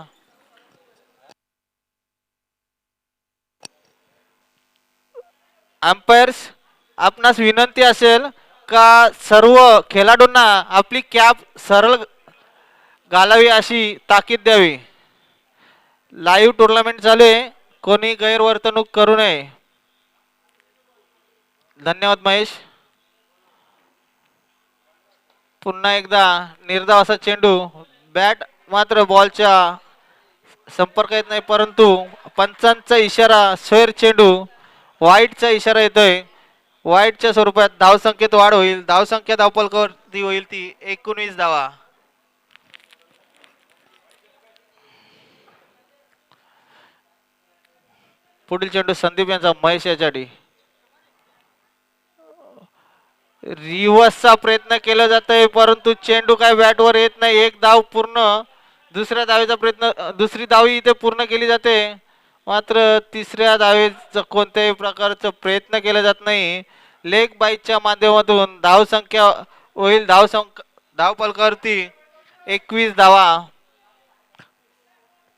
अंपायर्स आपणास विनंती असेल का सर्व खेळाडूंना आपली कॅप सरळ घालावी अशी ताकीद द्यावी. लाईव्ह टुर्नामेंट चालू आहे. कोणी गैरवर्तणूक करू नये. धन्यवाद महेश. पुन्हा एकदा निर्धाव असा चेंडू. बॅट मात्र बॉलच्या संपर्क येत नाही परंतु पंचांचा इशारा स्वेर चेंडू. वाईटचा इशारा येतोय. वाईटच्या स्वरूपात धावसंख्येत वाढ होईल. धावसंख्या धावपलकावरती होईल ती 19 धावा. पुढील चेंडू संदीप यांचा महेश याच्यासाठी. रिव्हर्सचा प्रयत्न केला जातोय परंतु चेंडू काय बॅटवर येत नाही. एक धाव पूर्ण. दुसऱ्या धावेचा प्रयत्न दुसरी धावी इथे पूर्ण केली जाते मात्र तिसऱ्या धावेचा कोणत्याही प्रकारचा प्रयत्न केला जात नाही. लेग बाईकच्या माध्यमातून धावसंख्या होईल धावपलकावरती 21 धावा.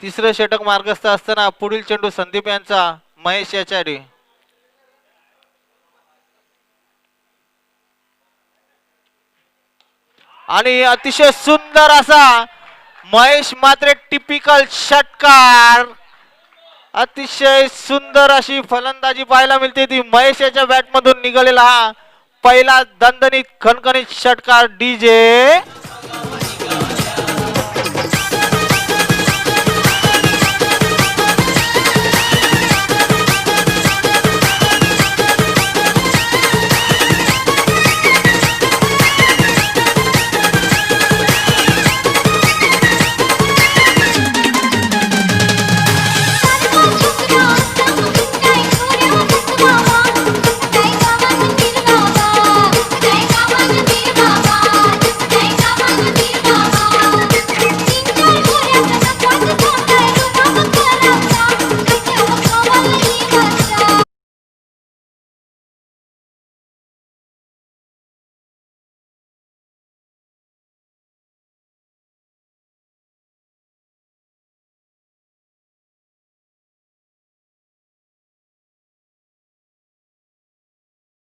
तिसरं षटक मार्गस्थ असताना पुढील चेंडू संदीप यांचा महेश याच्यासाठी. आणि अतिशय सुंदर असा महेश मात्र टिपिकल षटकार. अतिशय सुंदर अशी फलंदाजी पाहायला मिळते ती महेश याच्या बॅट मधून निघालेला हा पहिला दणदणीत खणखणीत षटकार. डीजे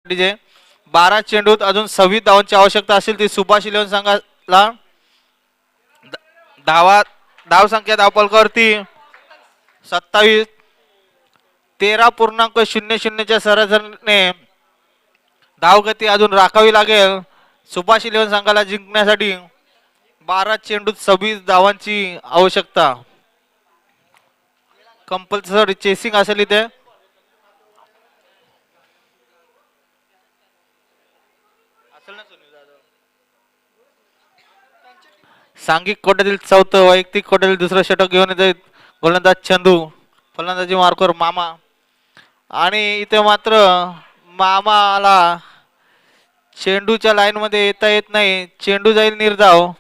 डीजे 12 चेंडूत अजून 26 धावांची आवश्यकता असेल ती सुभाष इलेव्हन संघाला. धाव संख्या धावपलकावरती 27. 13.00च्या सरासरीने धावगती अजून राखावी लागेल सुभाष इलेव्हन संघाला जिंकण्यासाठी. 12 चेंडूत 26 धावांची आवश्यकता. कंपल्सरी चेसिंग असेल इथे. सांघिक कोट्यातील चौथं वैयक्तिक कोट्यातील दुसरं षटक घेऊन येते गोलंदाज चंदू. फलंदाजी मार्कवर मामा. आणि इथे मात्र मामाला चेंडूच्या लाईन मध्ये येता येत नाही. चेंडू जाईल निर्धाव.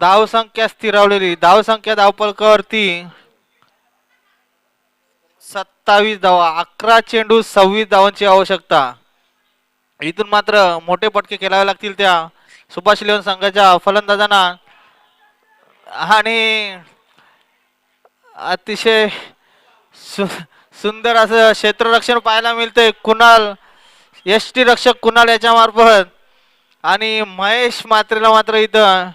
धावसंख्या स्थिरावलेली. धावसंख्या धावपलकावरती 27 धावा. 11 चेंडू 26 धावांची आवश्यकता. इथून मात्र मोठे पटके खेळावे लागतील त्या सुभाष इलेव्हन संघाच्या फलंदाजांना. आणि अतिशय सुंदर असं क्षेत्ररक्षण पाहायला मिळतंय कुणाल यष्टी रक्षक कुणाल याच्या मार्फत. आणि महेश मात्रेला मात्र इथं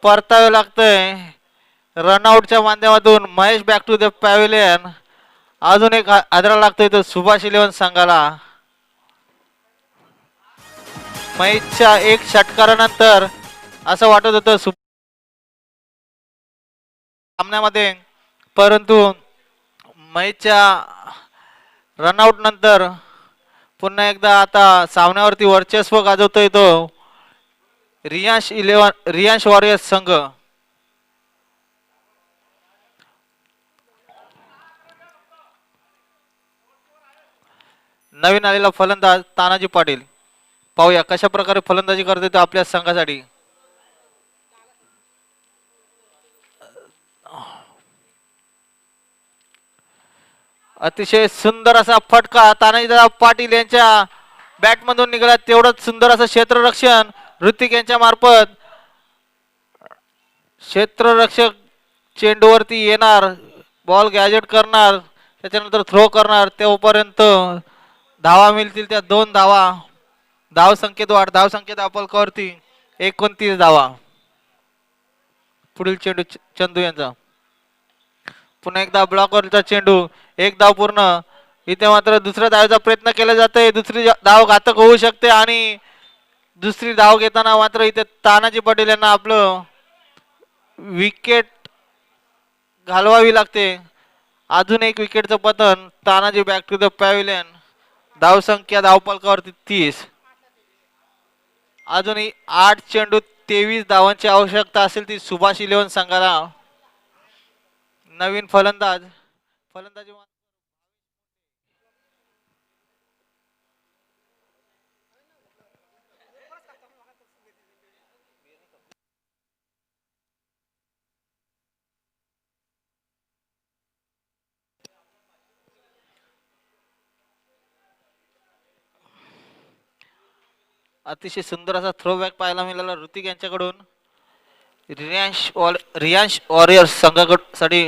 परतावे लागतंय रनआउटच्या माध्यमातून. Mahesh back to the pavilion. अजून एक आदरा लागतोय तो सुभाष इलेव्हन संघाला. महेशच्या एक षटकारानंतर असं वाटत होतं सामन्यामध्ये परंतु महेशच्या रनआउट नंतर पुन्हा एकदा आता सामन्यावरती वर्चस्व गाजवतोय तो रियांश वॉरियर्स संघ. नवीन आलेला फलंदाज तानाजी पाटील. पाहूया कशा प्रकारे फलंदाजी करते तो आपल्या संघासाठी. अतिशय सुंदर असा फटका तानाजी पाटील यांच्या बॅटमधून निघाला. तेवढंच सुंदर असं क्षेत्ररक्षण ऋतिक यांच्या मार्फत. क्षेत्ररक्षक चेंडूवरती येणार, बॉल गॅजेट करणार, त्याच्यानंतर थ्रो करणार. तेव्हापर्यंत धावा मिळतील त्या 2 धावा. धाव संख्येत वाढ. धाव संख्येत अपलकावरती 29 धावा. पुढील चेंडू चंदू यांचा. पुन्हा एकदा ब्लॉकवरचा चेंडू. 1 धाव पूर्ण. इथे मात्र दुसऱ्या धावेचा प्रयत्न केला जातोय. दुसरी धाव घातक होऊ शकते आणि दुसरी धाव घेताना मात्र इथे तानाजी पाटील यांना आपलं विकेट घालवावी लागते. अजून एक विकेटचं पतन. Tanaji back to the pavilion. धाव संख्या धावपलकावरती 30. अजूनही 8 चेंडू 23 धावांची आवश्यकता असेल ती सुभाष इलेव्हन संघाला. नवीन फलंदाजी अतिशय सुंदर असा थ्रोबॅक पाहायला मिळाला ऋतिक यांच्याकडून. रियांश वॉरियर्स संघासाठी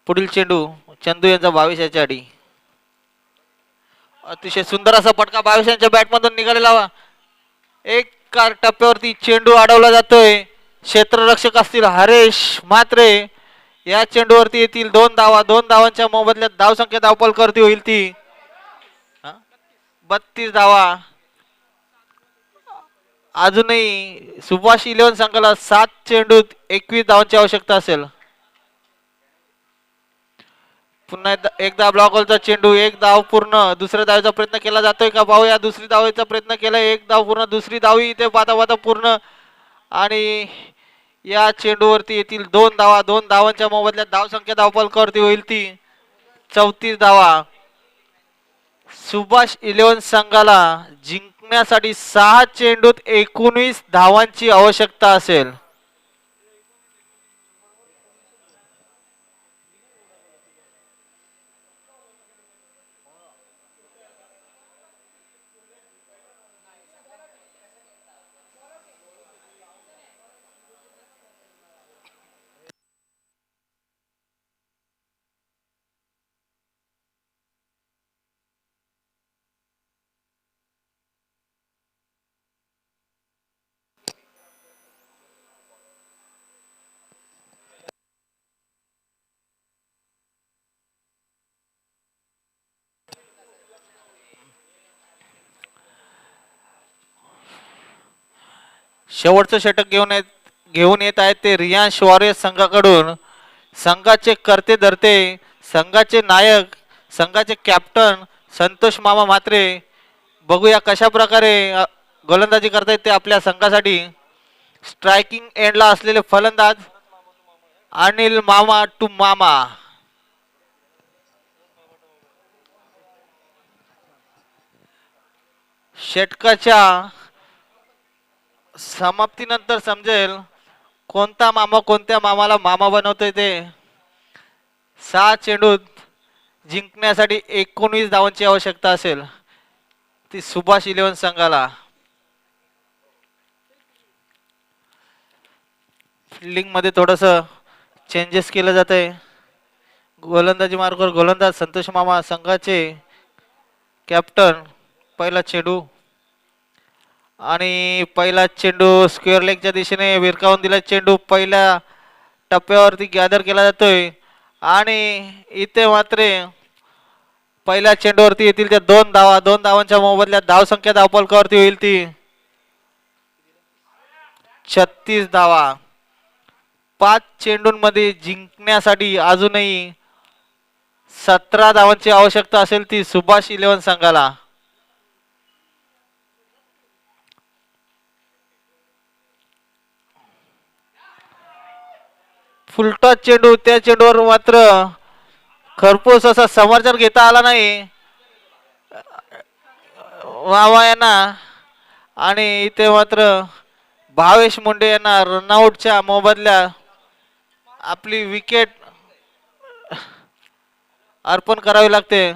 पुढील चेंडू चंदू यांचा 22 याच्या आडी. अतिशय सुंदर असा फटका 22 यांच्या बॅटमधून निघालेला. एक टप्प्यावरती चेंडू अडवला जातोय. क्षेत्ररक्षक असतील हरेश म्हात्रे. या चेंडूवरती येतील 2 धावा. 2 धावांच्या मोबदल्यात धाव संख्या धावपलकावरती होईल ती 32 धावा. अजूनही सुभाष इलेव्हन संघाला 7 चेंडूत 21 धावांची आवश्यकता असेल. पुन्हा एकदा ब्लॉकवरचा चेंडू. 1 धाव पूर्ण. दुसऱ्या धावेचा प्रयत्न केला जातोय का पाहूया. दुसरी धावेचा प्रयत्न केला. 1 धाव पूर्ण. दुसरी धावी इथे पाता पूर्ण आणि या चेंडूवरती येतील 2 धावा. 2 धावांच्या मोबदल्यात धाव संख्या धावपलकावरती होईल ती 34 धावा. सुभाष इलेव्हन संघाला जिंकण्यासाठी 6 चेंडूत 19 धावांची आवश्यकता असेल. शेवटचं षटक घेऊन येत आहेत ते रियांश वॉरियर्स संघाकडून. संघाचे करते धरते, संघाचे नायक, संघाचे कॅप्टन संतोष मामा म्हात्रे. बघूया कशा प्रकारे गोलंदाजी करतायत ते आपल्या संघासाठी. स्ट्रायकिंग एंडला असलेले फलंदाज अनिल मामा टू मामा. षटकाच्या समाप्तीनंतर समजेल कोणता मामा कोणत्या मामाला मामा बनवतोय ते. 6 चेंडूत जिंकण्यासाठी 19 धावांची आवश्यकता असेल ती सुभाष इलेव्हन संघाला. फिल्डिंग मध्ये थोडस चेंजेस केलं जात आहे. गोलंदाजी मार्गावर गोलंदाज संतोष मामा संघाचे कॅप्टन. पहिला चेंडू आणि पहिला चेंडू स्क्वेअर लेगच्या दिशेने भिरकावून दिला. चेंडू पहिल्या टप्प्यावरती गॅदर केला जातोय आणि इथे मात्र पहिल्या चेंडूवरती येतील त्या 2 धावा. 2 धावांच्या मोबदल्यात धाव संख्या धावपलकावरती होईल ती 36 धावा. 5 चेंडूंमध्ये जिंकण्यासाठी अजूनही 17 धावांची आवश्यकता असेल ती सुभाष इलेव्हन संघाला. फुलटॉस चेंडू, त्या चेंडूवर मात्र खरपूस असा समर्थन घेता आला नाही वावा यांना. आणि इथे मात्र भावेश मुंडे यांना रनआउटच्या मोबदल्या आपली विकेट अर्पण करावी लागते.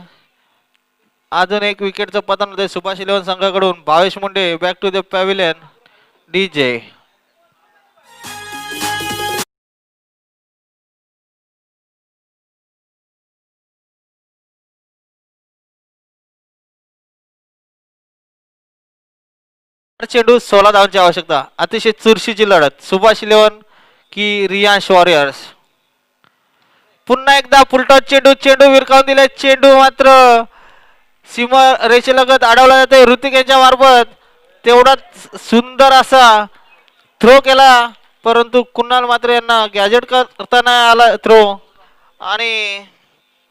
अजून एक विकेटचं पतन होते सुभाष इलेव्हन संघाकडून. Bhavesh Munde back to the pavilion. DJ चेंडू 16 धावांची आवश्यकता. अतिशय चुरशीची लढत. सुभाष इलेव्हन की रियांश वॉरियर्स. पुन्हा एकदा फुलटॉस चेंडू, चेंडू विरकावून दिले. चेंडू मात्र सीमा रेषेलगत अडवला जाते ऋतिक यांच्या मार्फत. तेवढाच सुंदर असा थ्रो केला, परंतु कुणाल मात्र यांना गॅजेट करताना आला थ्रो. आणि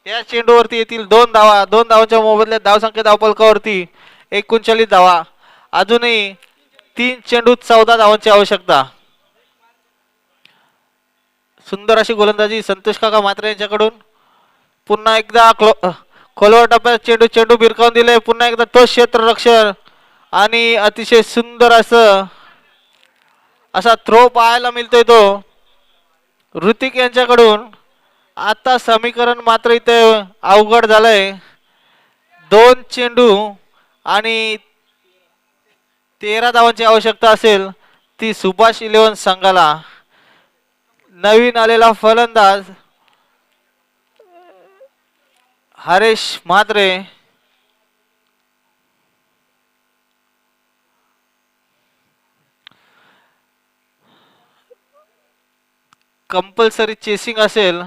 या चेंडूवरती येतील 2 धावा. 2 धावांच्या मोबदल्यात धावसंख्या धावफलकावरती 39 धावा. अजूनही 3 चेंडूत 14 धावांची आवश्यकता. सुंदर अशी गोलंदाजी संतोष काका मात्रे यांच्याकडून. पुन्हा एकदा खोलवर टप्प्यात चेंडू, चेंडू भिरकावून दिले. पुन्हा एकदा तो क्षेत्ररक्षण आणि अतिशय सुंदर असा थ्रो पाहायला मिळतोय तो ऋतिक यांच्याकडून. आता समीकरण मात्र इथे अवघड झालंय. 2 चेंडू आणि 13 धावांची आवश्यकता असेल ती सुभाष इलेव्हन संघाला. नवीन आलेला फलंदाज हरेश म्हात्रे. कंपल्सरी चेसिंग असेल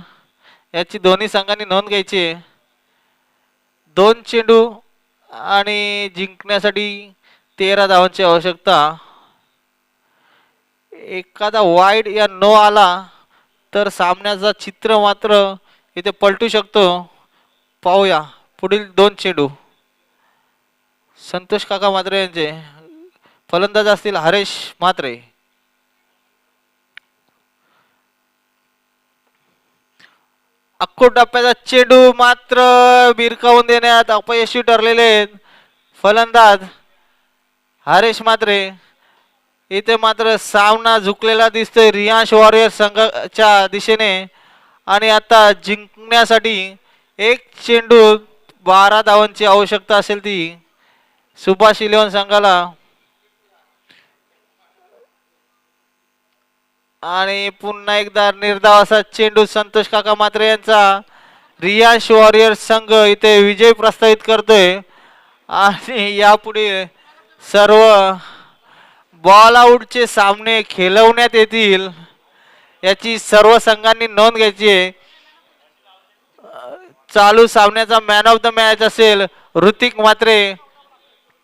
याची दोन्ही संघांनी नोंद घ्यायची. 2 चेंडू आणि जिंकण्यासाठी 13 धावांची आवश्यकता. एखादा वाईड या नो आला तर सामन्याचा चित्र मात्र इथे पलटू शकतो. पाहूया पुढील 2 चेंडू. संतोष काका म्हात्रे यांचे फलंदाज असतील हरेश म्हात्रे. अक्कोट टप्प्याचा चेंडू मात्र भिरकावून देण्यात अपयशी ठरलेले फलंदाज हरेश म्हात्रे. इथे मात्र सामना झुकलेला दिसतोय रियांश वॉरियर संघाच्या दिशेने. आणि आता जिंकण्यासाठी 1 चेंडू 12 धावांची आवश्यकता असेल ती सुभाष इलेव्हन संघाला. आणि पुन्हा एकदा निर्धाव असा चेंडू संतोष काका म्हात्रे यांचा. रियांश वॉरियर संघ इथे विजय प्रस्थापित करतोय. आणि यापुढे सर्व बॉल आउटचे सामने खेळवण्यात येतील याची सर्व संघांनी नोंद घ्यायची आहे. चालू सामन्याचा मॅन ऑफ द मॅच असेल ऋतिक म्हात्रे.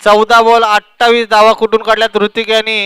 14 बॉल 28 धावा कुठून काढल्यात ऋतिक यांनी.